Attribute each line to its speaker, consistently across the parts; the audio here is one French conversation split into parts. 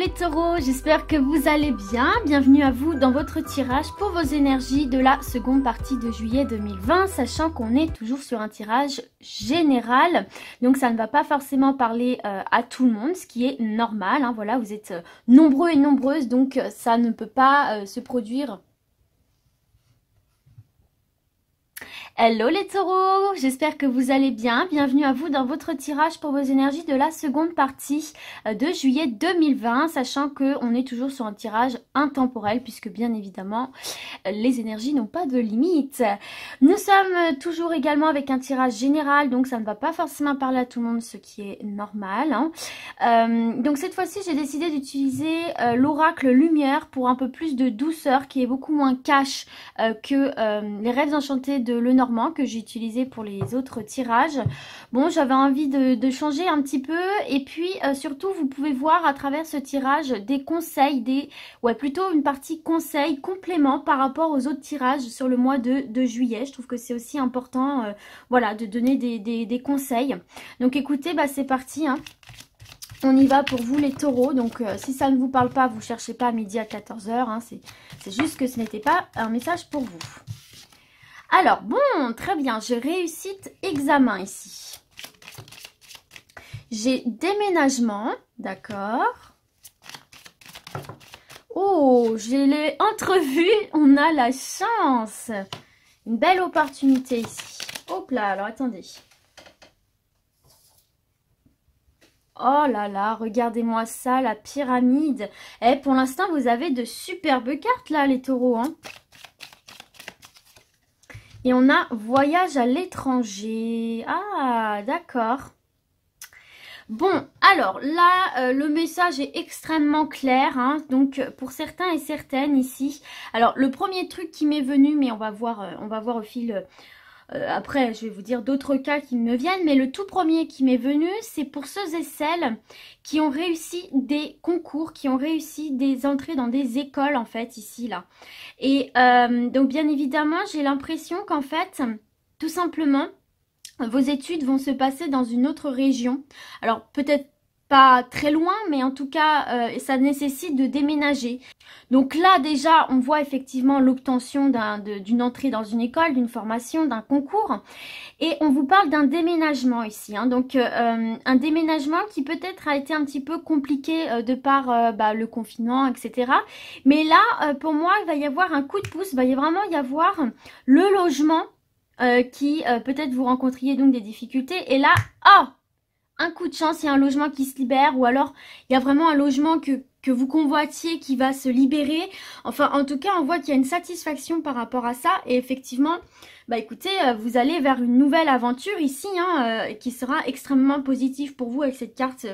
Speaker 1: les taureaux, j'espère que vous allez bien. Bienvenue à vous dans votre tirage pour vos énergies de la seconde partie de juillet 2020, sachant qu'on est toujours sur un tirage général. Donc ça ne va pas forcément parler à tout le monde, ce qui est normal. Hein. Voilà, vous êtes nombreux et nombreuses, donc ça ne peut pas se produire. Hello les taureaux, j'espère que vous allez bien. Bienvenue à vous dans votre tirage pour vos énergies de la seconde partie de juillet 2020, sachant qu'on est toujours sur un tirage intemporel puisque bien évidemment les énergies n'ont pas de limite. Nous sommes toujours également avec un tirage général, donc ça ne va pas forcément parler à tout le monde, ce qui est normal. Hein. Donc cette fois-ci j'ai décidé d'utiliser l'oracle lumière pour un peu plus de douceur, qui est beaucoup moins cash que les rêves enchantés de Lenormand que j'ai utilisé pour les autres tirages. Bon, j'avais envie de changer un petit peu, et puis surtout vous pouvez voir à travers ce tirage des conseils, plutôt une partie conseils compléments par rapport aux autres tirages sur le mois de juillet. Je trouve que c'est aussi important voilà, de donner des conseils. Donc écoutez, bah, c'est parti hein. On y va pour vous les taureaux. Donc si ça ne vous parle pas, vous ne cherchez pas à midi à 14 h. Hein. C'est juste que ce n'était pas un message pour vous. Alors, bon, très bien, j'ai réussite examen ici. J'ai déménagement, d'accord. Oh, j'ai les entrevues, on a la chance. Une belle opportunité ici. Hop là, alors attendez. Oh là là, regardez-moi ça, la pyramide. Eh, pour l'instant, vous avez de superbes cartes là, les taureaux, hein. Et on a voyage à l'étranger. Ah, d'accord. Bon, alors là, le message est extrêmement clair. Hein, donc, pour certains et certaines ici. Alors, le premier truc qui m'est venu, mais on va voir au fil... après, je vais vous dire d'autres cas qui me viennent. Mais le tout premier qui m'est venu, c'est pour ceux et celles qui ont réussi des concours, qui ont réussi des entrées dans des écoles, en fait, ici, là. Et donc, bien évidemment, j'ai l'impression qu'en fait, tout simplement, vos études vont se passer dans une autre région. Alors, peut-être pas très loin, mais en tout cas, ça nécessite de déménager. Donc là, déjà, on voit effectivement l'obtention d'une entrée dans une école, d'une formation, d'un concours. Et on vous parle d'un déménagement ici. Hein. Donc, un déménagement qui peut-être a été un petit peu compliqué de par le confinement, etc. Mais là, pour moi, il va y avoir un coup de pouce. Il va vraiment y avoir le logement qui, peut-être, vous rencontriez donc des difficultés. Et là, un coup de chance, il y a un logement qui se libère, ou alors il y a vraiment un logement que vous convoitiez qui va se libérer. Enfin, en tout cas, on voit qu'il y a une satisfaction par rapport à ça. Et effectivement, bah écoutez, vous allez vers une nouvelle aventure ici, hein, qui sera extrêmement positive pour vous avec cette carte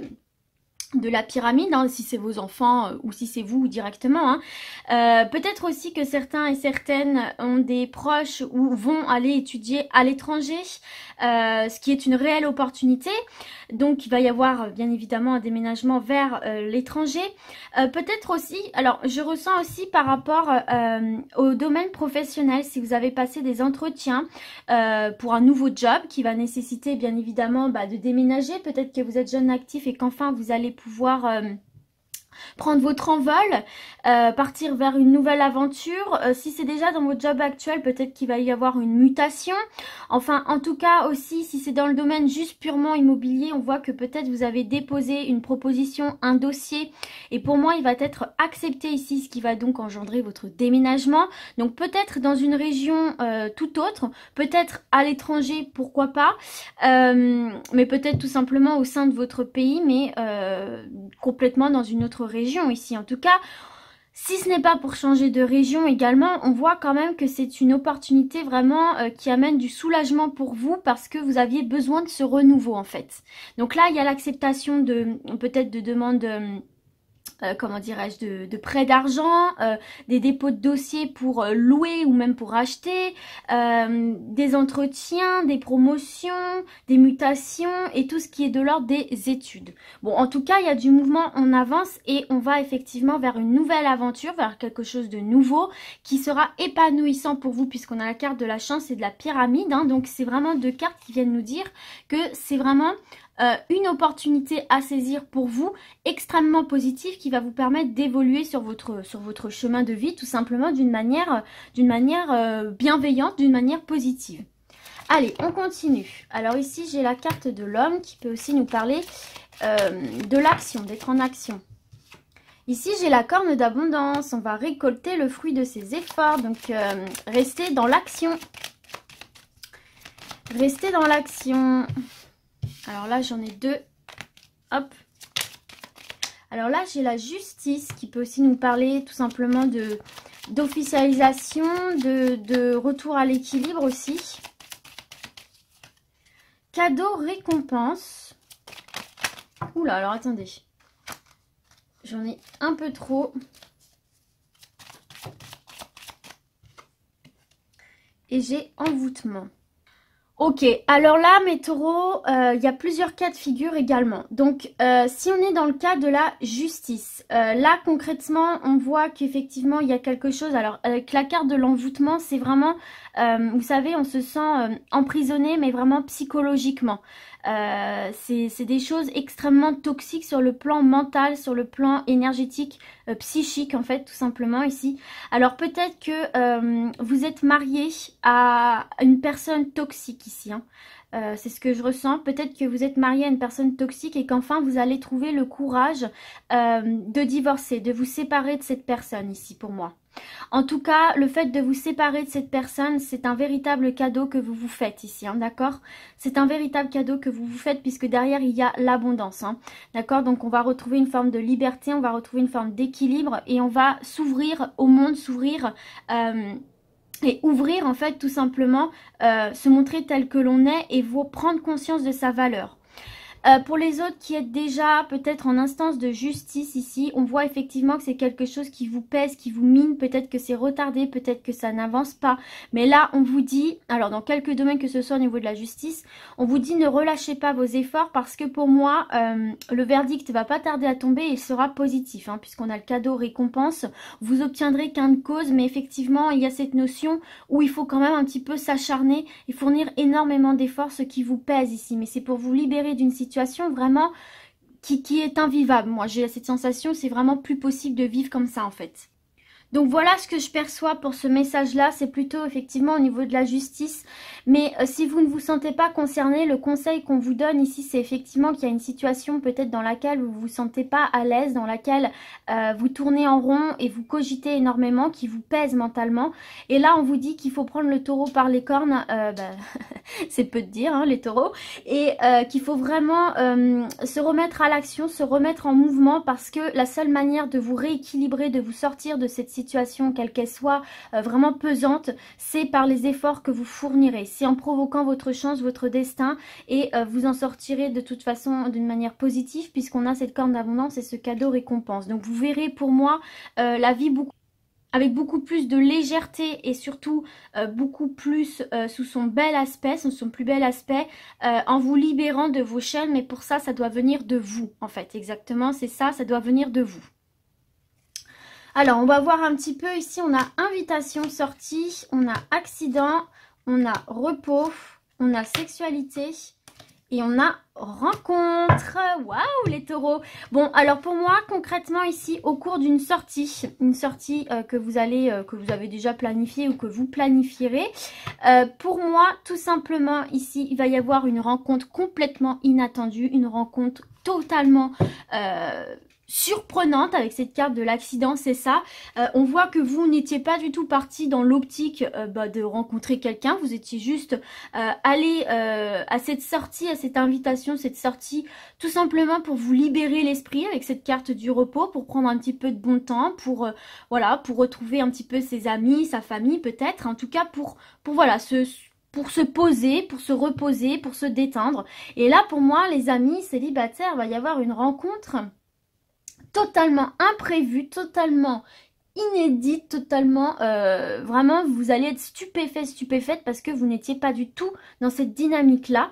Speaker 1: de la pyramide, hein, si c'est vos enfants ou si c'est vous directement. Hein. Peut-être aussi que certains et certaines ont des proches ou vont aller étudier à l'étranger, ce qui est une réelle opportunité. Donc il va y avoir bien évidemment un déménagement vers l'étranger. Peut-être aussi, alors je ressens aussi par rapport au domaine professionnel, si vous avez passé des entretiens pour un nouveau job qui va nécessiter bien évidemment de déménager. Peut-être que vous êtes jeune actif et qu'enfin vous allez pouvoir prendre votre envol, partir vers une nouvelle aventure. Si c'est déjà dans votre job actuel, peut-être qu'il va y avoir une mutation. Enfin, en tout cas aussi, si c'est dans le domaine juste purement immobilier, on voit que peut-être vous avez déposé une proposition, un dossier. Et pour moi, il va être accepté ici, ce qui va donc engendrer votre déménagement. Donc peut-être dans une région tout autre, peut-être à l'étranger, pourquoi pas. Mais peut-être tout simplement au sein de votre pays, mais complètement dans une autre région ici. En tout cas, si ce n'est pas pour changer de région également, on voit quand même que c'est une opportunité vraiment qui amène du soulagement pour vous parce que vous aviez besoin de ce renouveau en fait. Donc là, il y a l'acceptation peut-être de demandes comment dirais-je, de prêts d'argent, des dépôts de dossiers pour louer ou même pour acheter, des entretiens, des promotions, des mutations et tout ce qui est de l'ordre des études. Bon, en tout cas, il y a du mouvement, on avance et on va effectivement vers une nouvelle aventure, vers quelque chose de nouveau qui sera épanouissant pour vous puisqu'on a la carte de la chance et de la pyramide. Hein, donc, c'est vraiment deux cartes qui viennent nous dire que c'est vraiment une opportunité à saisir pour vous, extrêmement positive, qui va vous permettre d'évoluer sur votre chemin de vie, tout simplement d'une manière bienveillante, d'une manière positive. Allez, on continue. Alors ici, j'ai la carte de l'homme qui peut aussi nous parler de l'action, d'être en action. Ici, j'ai la corne d'abondance. On va récolter le fruit de ses efforts. Donc, restez dans l'action. Restez dans l'action. Alors là, j'en ai deux. Hop. Alors là, j'ai la justice qui peut aussi nous parler tout simplement d'officialisation, de retour à l'équilibre aussi. Cadeau, récompense. Oula, alors attendez. J'en ai un peu trop. Et j'ai envoûtement. Ok, alors là, mes taureaux, il y a plusieurs cas de figure également. Donc, si on est dans le cas de la justice, là, concrètement, on voit qu'effectivement, il y a quelque chose. Alors, avec la carte de l'envoûtement, c'est vraiment, vous savez, on se sent emprisonné, mais vraiment psychologiquement. C'est des choses extrêmement toxiques sur le plan mental, sur le plan énergétique, psychique en fait, tout simplement ici. Alors peut-être que vous êtes marié à une personne toxique ici, hein. C'est ce que je ressens. Peut-être que vous êtes marié à une personne toxique et qu'enfin vous allez trouver le courage de divorcer, de vous séparer de cette personne ici pour moi. En tout cas, le fait de vous séparer de cette personne, c'est un véritable cadeau que vous vous faites ici, hein, d'accord? C'est un véritable cadeau que vous vous faites puisque derrière, il y a l'abondance, hein, d'accord? Donc, on va retrouver une forme de liberté, on va retrouver une forme d'équilibre et on va s'ouvrir au monde, s'ouvrir... et ouvrir en fait tout simplement, se montrer tel que l'on est et vous prendre conscience de sa valeur. Pour les autres qui êtes déjà peut-être en instance de justice ici, on voit effectivement que c'est quelque chose qui vous pèse, qui vous mine, peut-être que c'est retardé, peut-être que ça n'avance pas. Mais là, on vous dit, alors dans quelques domaines que ce soit au niveau de la justice, on vous dit ne relâchez pas vos efforts parce que pour moi, le verdict ne va pas tarder à tomber et il sera positif, hein, puisqu'on a le cadeau récompense. Vous obtiendrez gain de cause, mais effectivement, il y a cette notion où il faut quand même un petit peu s'acharner et fournir énormément d'efforts, ce qui vous pèse ici. Mais c'est pour vous libérer d'une situation vraiment qui est invivable. Moi, j'ai cette sensation, c'est vraiment plus possible de vivre comme ça en fait. Donc voilà ce que je perçois pour ce message-là, c'est plutôt effectivement au niveau de la justice. Mais si vous ne vous sentez pas concerné, le conseil qu'on vous donne ici, c'est effectivement qu'il y a une situation peut-être dans laquelle vous ne vous sentez pas à l'aise, dans laquelle vous tournez en rond et vous cogitez énormément, qui vous pèse mentalement. Et là, on vous dit qu'il faut prendre le taureau par les cornes, c'est peu de dire, hein, les taureaux, et qu'il faut vraiment se remettre à l'action, se remettre en mouvement parce que la seule manière de vous rééquilibrer, de vous sortir de cette situation, quelle qu'elle soit, vraiment pesante, c'est par les efforts que vous fournirez. C'est en provoquant votre chance, votre destin, et vous en sortirez de toute façon d'une manière positive puisqu'on a cette corne d'abondance et ce cadeau récompense. Donc vous verrez pour moi la vie avec beaucoup plus de légèreté et surtout beaucoup plus sous son bel aspect, sous son plus bel aspect, en vous libérant de vos chaînes. Mais pour ça, ça doit venir de vous en fait, exactement, c'est ça, ça doit venir de vous. Alors, on va voir un petit peu ici, on a invitation, sortie, on a accident, on a repos, on a sexualité et on a rencontre. Waouh les taureaux. Bon, alors pour moi, concrètement ici, au cours d'une sortie, une sortie que vous avez déjà planifiée ou que vous planifierez, pour moi, tout simplement ici, il va y avoir une rencontre complètement inattendue, une rencontre totalement... surprenante avec cette carte de l'accident, c'est ça. On voit que vous n'étiez pas du tout parti dans l'optique de rencontrer quelqu'un. Vous étiez juste allé à cette sortie, à cette invitation, cette sortie, tout simplement pour vous libérer l'esprit avec cette carte du repos, pour prendre un petit peu de bon temps, pour voilà, pour retrouver un petit peu ses amis, sa famille peut-être. En tout cas pour voilà, pour se poser, pour se reposer, pour se détendre. Et là, pour moi, les amis célibataires, il va y avoir une rencontre totalement imprévue, totalement inédite, totalement, vraiment, vous allez être stupéfaite parce que vous n'étiez pas du tout dans cette dynamique-là.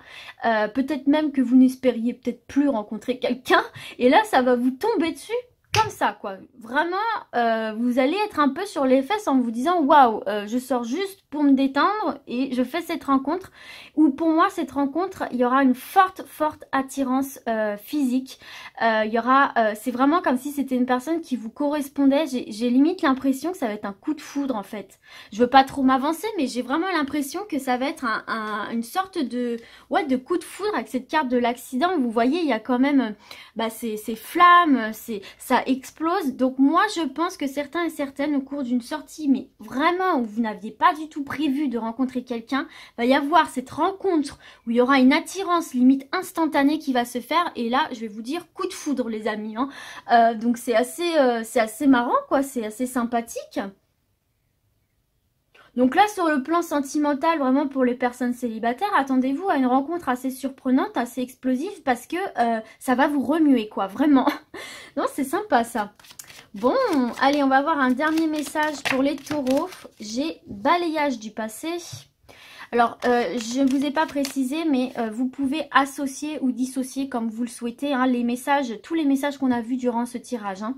Speaker 1: Peut-être même que vous n'espériez peut-être plus rencontrer quelqu'un. Et là, ça va vous tomber dessus comme ça, quoi. Vraiment, vous allez être un peu sur les fesses en vous disant, waouh, je sors juste pour me détendre et je fais cette rencontre. Ou pour moi, cette rencontre, il y aura une forte attirance physique. Il y aura, c'est vraiment comme si c'était une personne qui vous correspondait. J'ai limite l'impression que ça va être un coup de foudre, en fait. Je veux pas trop m'avancer, mais j'ai vraiment l'impression que ça va être une sorte de, ouais, de coup de foudre avec cette carte de l'accident. Vous voyez, il y a quand même ces flammes, ça explose. Donc moi, je pense que certains et certaines, au cours d'une sortie, mais vraiment où vous n'aviez pas du tout prévu de rencontrer quelqu'un, va y avoir cette rencontre où il y aura une attirance limite instantanée qui va se faire. Et là, je vais vous dire, coup de foudre, les amis. Hein. Donc c'est assez marrant, quoi. C'est assez sympathique. Donc là, sur le plan sentimental, vraiment pour les personnes célibataires, attendez-vous à une rencontre assez surprenante, assez explosive, parce que ça va vous remuer, quoi, vraiment. Non, c'est sympa, ça. Bon, allez, on va voir un dernier message pour les taureaux. J'ai balayage du passé. Alors, je ne vous ai pas précisé, mais vous pouvez associer ou dissocier comme vous le souhaitez, hein, les messages, tous les messages qu'on a vus durant ce tirage. Hein.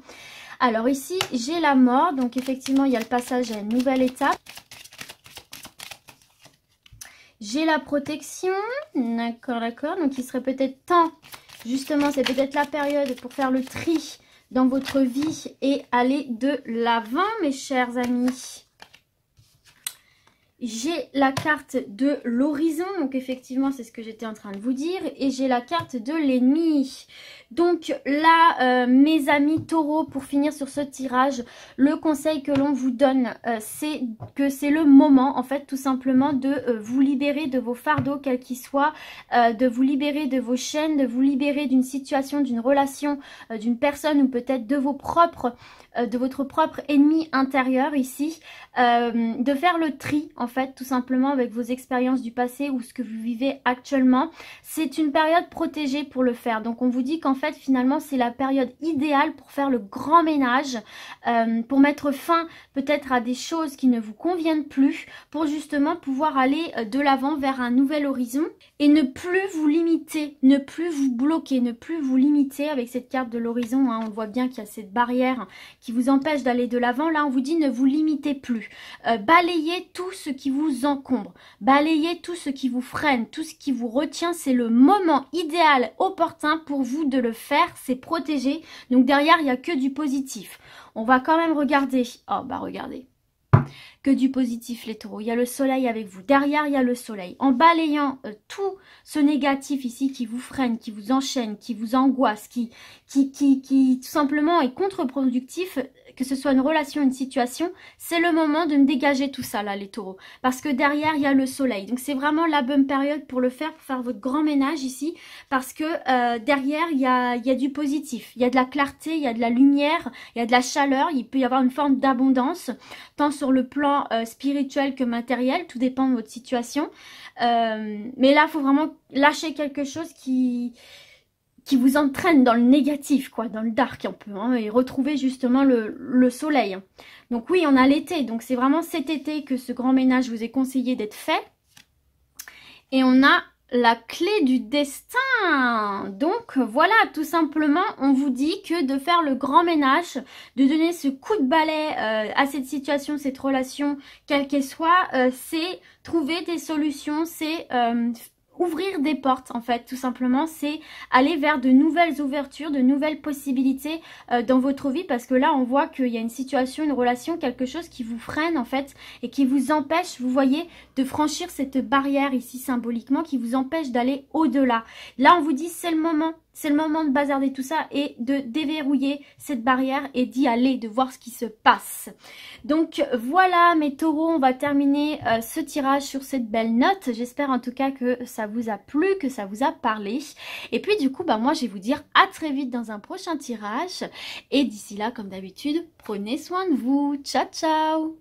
Speaker 1: Alors ici, j'ai la mort, donc effectivement, il y a le passage à une nouvelle étape. J'ai la protection, d'accord, donc il serait peut-être temps, justement, c'est peut-être la période pour faire le tri dans votre vie et aller de l'avant, mes chers amis. J'ai la carte de l'horizon, donc effectivement c'est ce que j'étais en train de vous dire, et j'ai la carte de l'ennemi. Donc là, mes amis taureaux, pour finir sur ce tirage, le conseil que l'on vous donne, c'est que c'est le moment, en fait, tout simplement, de vous libérer de vos fardeaux, quels qu'ils soient, de vous libérer de vos chaînes, de vous libérer d'une situation, d'une relation, d'une personne ou peut-être de vos propres de votre propre ennemi intérieur ici, de faire le tri en fait tout simplement avec vos expériences du passé ou ce que vous vivez actuellement. C'est une période protégée pour le faire, donc on vous dit qu'en fait finalement c'est la période idéale pour faire le grand ménage, pour mettre fin peut-être à des choses qui ne vous conviennent plus, pour justement pouvoir aller de l'avant vers un nouvel horizon et ne plus vous limiter, ne plus vous bloquer, ne plus vous limiter avec cette carte de l'horizon. Hein, on voit bien qu'il y a cette barrière qui vous empêche d'aller de l'avant. Là, on vous dit ne vous limitez plus. Balayez tout ce qui vous encombre. Balayez tout ce qui vous freine, tout ce qui vous retient. C'est le moment idéal, opportun pour vous de le faire. C'est protégé. Donc derrière, il n'y a que du positif. On va quand même regarder. Oh, bah regardez. Que du positif les taureaux, il y a le soleil avec vous, derrière il y a le soleil, en balayant tout ce négatif ici qui vous freine, qui vous enchaîne, qui vous angoisse, qui tout simplement est contre-productif, que ce soit une relation, une situation, c'est le moment de me dégager tout ça là les taureaux, parce que derrière il y a le soleil, donc c'est vraiment la bonne période pour le faire, pour faire votre grand ménage ici, parce que derrière il y a du positif, il y a de la clarté, il y a de la lumière, il y a de la chaleur, il peut y avoir une forme d'abondance, tant sur le plan spirituel que matériel, tout dépend de votre situation, mais là il faut vraiment lâcher quelque chose qui vous entraîne dans le négatif, quoi, dans le dark un peu, hein, et retrouver justement le soleil. Donc oui, on a l'été, donc c'est vraiment cet été que ce grand ménage vous est conseillé d'être fait. Et on a la clé du destin. Donc voilà, tout simplement, on vous dit que de faire le grand ménage, de donner ce coup de balai à cette situation, cette relation, quelle qu'elle soit, c'est trouver des solutions, c'est ouvrir des portes en fait, tout simplement, c'est aller vers de nouvelles ouvertures, de nouvelles possibilités dans votre vie, parce que là on voit qu'il y a une situation, une relation, quelque chose qui vous freine en fait et qui vous empêche, vous voyez, de franchir cette barrière ici symboliquement, qui vous empêche d'aller au-delà. Là on vous dit c'est le moment de bazarder tout ça et de déverrouiller cette barrière et d'y aller, de voir ce qui se passe. Donc voilà mes taureaux, on va terminer ce tirage sur cette belle note. J'espère en tout cas que ça vous a plu, que ça vous a parlé. Et puis du coup, bah moi je vais vous dire à très vite dans un prochain tirage. Et d'ici là, comme d'habitude, prenez soin de vous. Ciao, ciao!